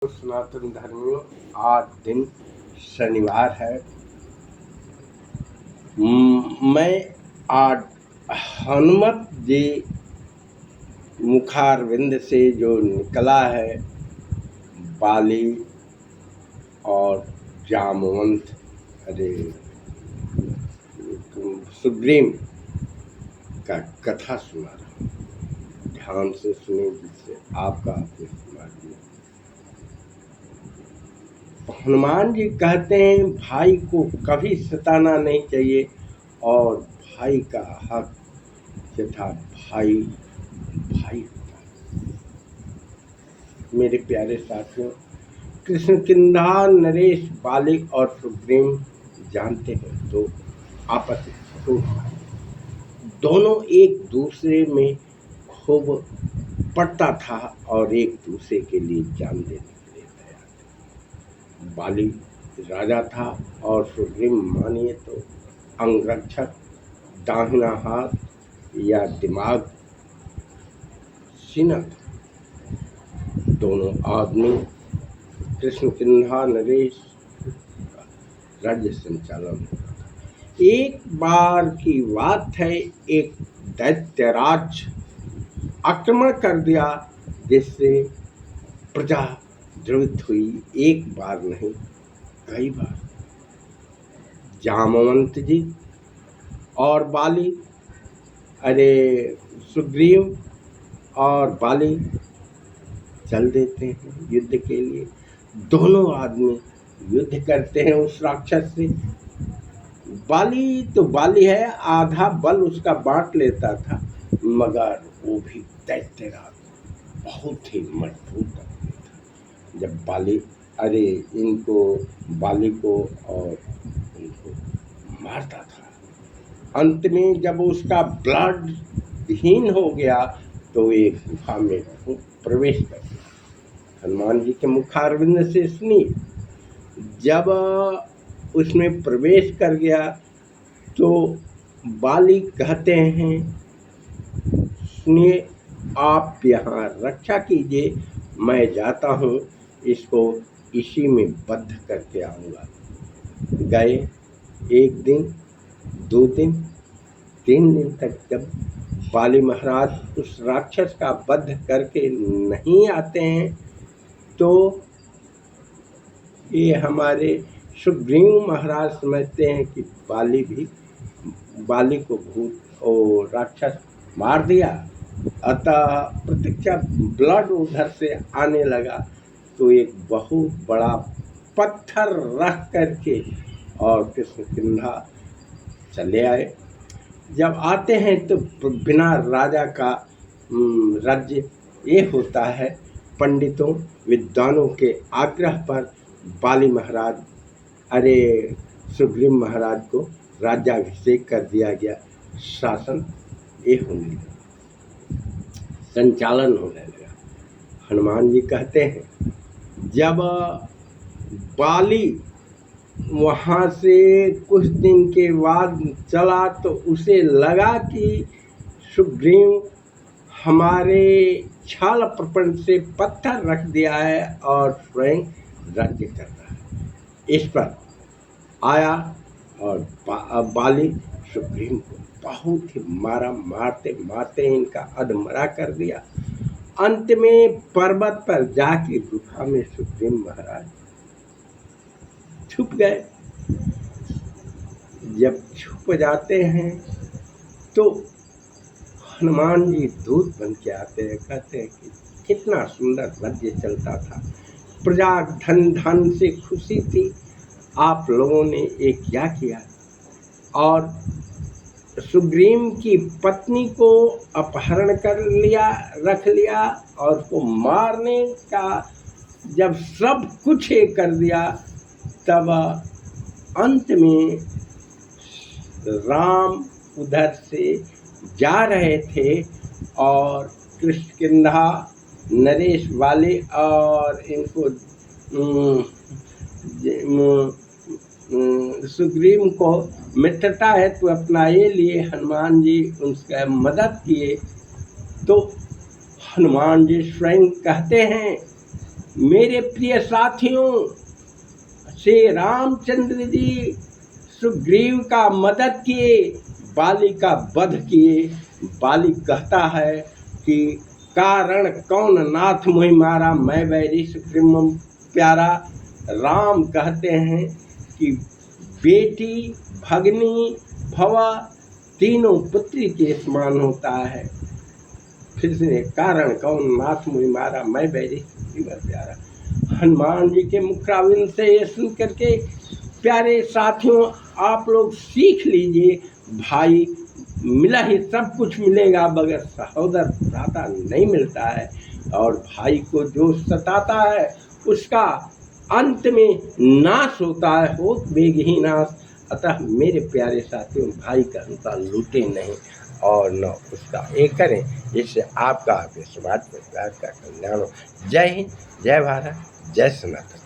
सनातन धर्मियों, आज दिन शनिवार है। मैं आज हनुमत जी मुखारविंद से जो निकला है बाली और जामवंत सुग्रीव का कथा सुना रहा हूँ। ध्यान से सुने, जिससे आपका हनुमान जी कहते हैं भाई को कभी सताना नहीं चाहिए और भाई का हक तथा भाई भाई होता है। मेरे प्यारे साथियों, कृष्ण किंधा, नरेश, बाली और सुग्रीव जानते हैं तो आपस में दोनों एक दूसरे में खूब पड़ता था और एक दूसरे के लिए जान देने के लिए तैयार थे। बाली राजा था और सुग्रीव मानिए तो अंगरक्षक, दाहिना हाथ या दिमाग सीना था। दोनों आदमी कृष्ण किंधा, नरेश राज्य संचालन होता था। एक बार की बात है, एक दैत्यराज आक्रमण कर दिया जिससे प्रजा द्रवित हुई। एक बार नहीं, कई बार। जामवंत जी और बाली सुग्रीव और बाली चल देते हैं युद्ध के लिए। दोनों आदमी युद्ध करते हैं उस राक्षस से। बाली तो बाली है, आधा बल उसका बांट लेता था, मगर वो भी दैत्यराज बहुत ही मजबूत आदमी था। जब बाली बाली को और उनको मारता था, अंत में जब उसका ब्लड हीन हो गया तो एक गुफा में प्रवेश कर गया। हनुमान जी के मुखारविंद से सुनिए, जब उसमें प्रवेश कर गया तो बाली कहते हैं, सुनिए, आप यहाँ रक्षा कीजिए, मैं जाता हूँ, इसको इसी में बद्ध करके आऊँगा। गए। एक दिन, 2 दिन, 3 दिन तक जब बाली महाराज उस राक्षस का बद्ध करके नहीं आते हैं तो ये हमारे सुग्रीव महाराज समझते हैं कि बाली को भूत और राक्षस मार दिया। अतः प्रतीक्षा ब्लड उधर से आने लगा तो एक बहुत बड़ा पत्थर रख करके और कृष्ण किंधा चले आए। जब आते हैं तो बिना राजा का राज्य ये होता है, पंडितों विद्वानों के आग्रह पर बाली महाराज सुग्रीव महाराज को राज्याभिषेक कर दिया गया। शासन ये होने लगा, संचालन होने लगा। हनुमान जी कहते हैं, जब बाली वहाँ से कुछ दिन के बाद चला तो उसे लगा कि सुग्रीव हमारे छल प्रपंच से पत्थर रख दिया है और स्वयं राज्य कर रहा है। इस पर आया और बाली सुग्रीव को बहुत ही मारा, मारते मारते इनका अधमरा कर दिया। अंत में पर्वत पर जाके गुफा में सुग्रीव महाराज छुप गए। जब छुप जाते हैं तो हनुमान जी दूत बन के आते हैं, कहते हैं कि कितना सुंदर राज्य चलता था, प्रजा धन से खुशी थी, आप लोगों ने ये क्या किया। और सुग्रीव की पत्नी को अपहरण कर लिया, रख लिया और उसको मारने का जब सब कुछ ये कर दिया, तब अंत में राम उधर से जा रहे थे और किष्किंधा, नरेश वाले और इनको सुग्रीव को मित्रता है तो अपना ये लिए हनुमान जी उनका मदद किए। तो हनुमान जी स्वयं कहते हैं मेरे प्रिय साथियों, श्री रामचंद्र जी सुग्रीव का मदद किए, बाली का वध किए। बाली कहता है कि कारण कौन नाथ मोहि मारा, मैं बैरी सुग्रीव प्यारा। राम कहते हैं कि बेटी, भगनी, भवा तीनों पुत्री के समान होता है। फिर से कारण कौन नाथ मोहि मारा, मैं बैरी सुग्रीव प्यारा। हनुमान जी के मुखारविंद से ये सुन करके प्यारे साथियों आप लोग सीख लीजिए, भाई मिला ही सब कुछ मिलेगा, मगर सहोदर भ्राता नहीं मिलता है। और भाई को जो सताता है उसका अंत में नाश होता है, हो वेग ही नाश। अतः मेरे प्यारे साथियों, भाई का अनुसार लूटे नहीं और न उसका एक करें, जिससे आपका आपके समाज परिवार का कल्याण हो। जय हिंद, जय भारत, जय सनातन।